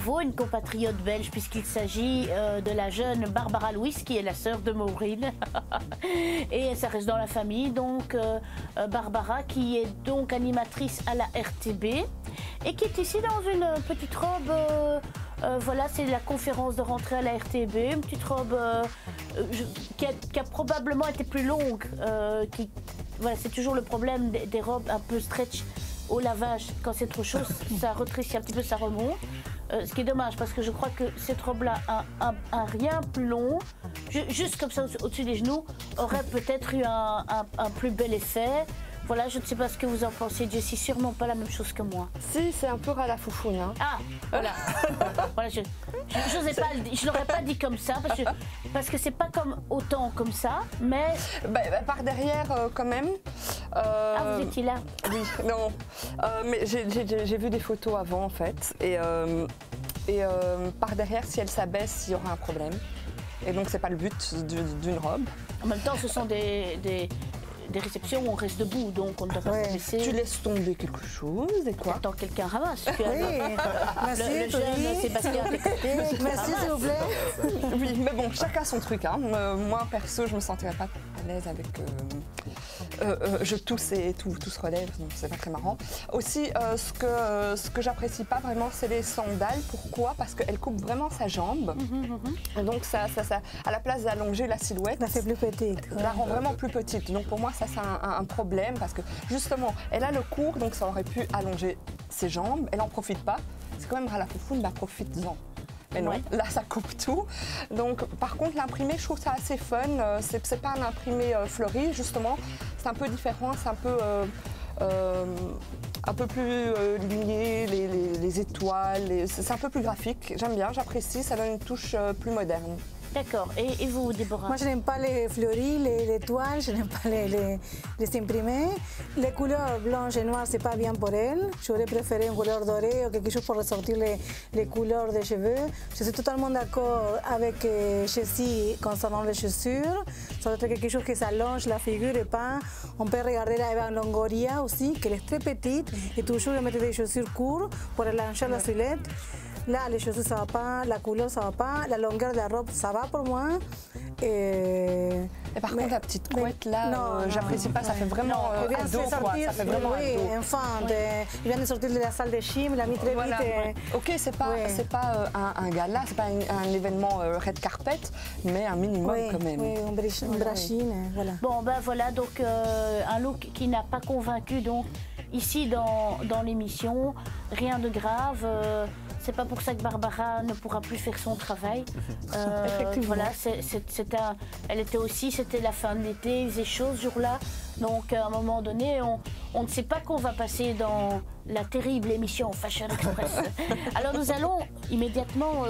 nouveau une compatriote belge puisqu'il s'agit de la jeune Barbara Louise qui est la sœur de Maureen. Et ça reste dans la famille, donc Barbara qui est donc animatrice à la RTB et qui est ici dans une petite robe, voilà, c'est la conférence de rentrée à la RTB, une petite robe qui a probablement été plus longue, voilà, c'est toujours le problème des robes un peu stretch au lavage, quand c'est trop chaud, ça rétrécit un petit peu, ça remonte. Ce qui est dommage parce que je crois que cette robe-là a un rien plus long, juste comme ça au-dessus des genoux, aurait peut-être eu un plus bel effet. Voilà, je ne sais pas ce que vous en pensez, Jessie, sûrement pas la même chose que moi. Si, c'est un peu ras la foufoune. Hein. Ah, voilà. Voilà, je ne l'aurais pas dit comme ça, parce que c'est pas comme autant comme ça, mais... par derrière, quand même. Ah, vous étiez là? Oui, non. Mais j'ai vu des photos avant, en fait. Et par derrière, si elle s'abaisse, il y aura un problème. Et donc, c'est pas le but d'une robe. En même temps, ce sont des réceptions où on reste debout, donc on ne doit pas se laisser. Tu laisses tomber quelque chose et quoi? Attends, quelqu'un ramasse. Oui, merci, le jeune Sébastien. Merci, s'il vous plaît. Oui, mais bon, chacun son truc. Hein. Moi, perso, je me sentirais pas à l'aise avec... je tousse et tout se relève, donc c'est pas très marrant. Aussi, ce que j'apprécie pas vraiment, c'est les sandales. Pourquoi? Parce qu'elles coupent vraiment sa jambe. Donc ça, à la place d'allonger la silhouette, ça fait plus petite. La rend vraiment plus petite. Donc pour moi, ça c'est un problème parce que justement, elle a le court, donc ça aurait pu allonger ses jambes. Elle en profite pas. C'est quand même ras la foufoune, bah profite-en. Mais non, là ça coupe tout. Donc par contre l'imprimé, je trouve ça assez fun. C'est pas un imprimé fleuri justement. C'est un peu différent, c'est un peu plus ligné, les étoiles. C'est un peu plus graphique. J'aime bien, j'apprécie. Ça donne une touche plus moderne. D'accord. Et vous, Déborah? Moi, je n'aime pas les fleuris, les toiles, je n'aime pas les imprimés. Les couleurs blanches et noires, c'est pas bien pour elle. J'aurais préféré une couleur dorée ou quelque chose pour ressortir les couleurs des cheveux. Je suis totalement d'accord avec Jessie concernant les chaussures. Ça doit être quelque chose qui s'allonge la figure et pas. On peut regarder la Eva Longoria aussi, qui est très petite et toujours elle mettait des chaussures courtes pour allonger la silhouette. Là, les chaussures, ça va pas, la couleur, ça va pas, la longueur de la robe, ça va pour moi. Et par contre, la petite couette, là, j'apprécie pas, ça fait vraiment ado, quoi. Ça fait vraiment ado. Enfant, il vient de sortir de la salle de gym, il a mis très vite. Ok, c'est pas un gala, c'est pas un événement red carpet, mais un minimum quand même. Oui, une brachine, voilà. Bon, ben voilà, donc un look qui n'a pas convaincu, donc ici dans l'émission, rien de grave. C'est pas pour ça que Barbara ne pourra plus faire son travail. Voilà, c'était la fin de l'été, il faisait chaud ce jour-là. Donc à un moment donné, on ne sait pas qu'on va passer dans la terrible émission Fashion Express. Alors nous allons immédiatement,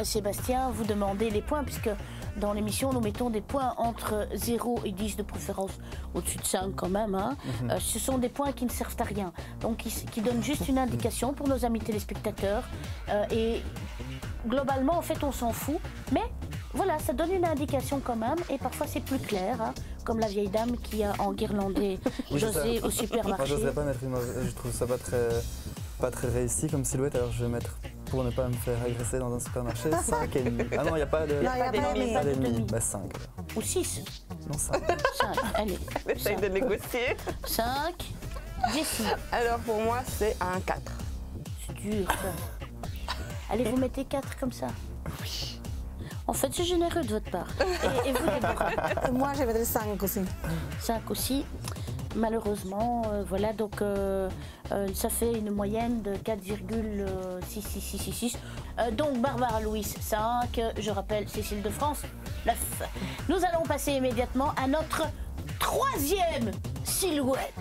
Sébastien, vous demander les points, puisque dans l'émission, nous mettons des points entre 0 et 10 de préférence, au-dessus de 5 quand même. Hein. Ce sont des points qui ne servent à rien, donc qui donnent juste une indication pour nos amis téléspectateurs. Et globalement, en fait, on s'en fout, mais voilà, ça donne une indication quand même, et parfois c'est plus clair, hein, comme la vieille dame qui a enguirlandé José au supermarché. Moi, je pas mettre je trouve ça pas très réussi comme silhouette, alors je vais mettre, pour ne pas me faire agresser dans un supermarché, 5,5. Ah non, il n'y a pas de... Non, il n'y a pas de demi. Bah 5. Ou 6. Non, 5. 5, allez. Essaye de négocier. 5. Jessie. Alors pour moi, c'est un 4. C'est dur, ça. Allez, vous mettez 4 comme ça. Oui. En fait, c'est généreux de votre part. Et vous, Déborah? Moi, je mettrais 5 aussi. 5 aussi. Malheureusement, voilà, donc ça fait une moyenne de 4,66666. Donc Barbara Louise, 5. Je rappelle, Cécile de France, 9. Nous allons passer immédiatement à notre 3e silhouette.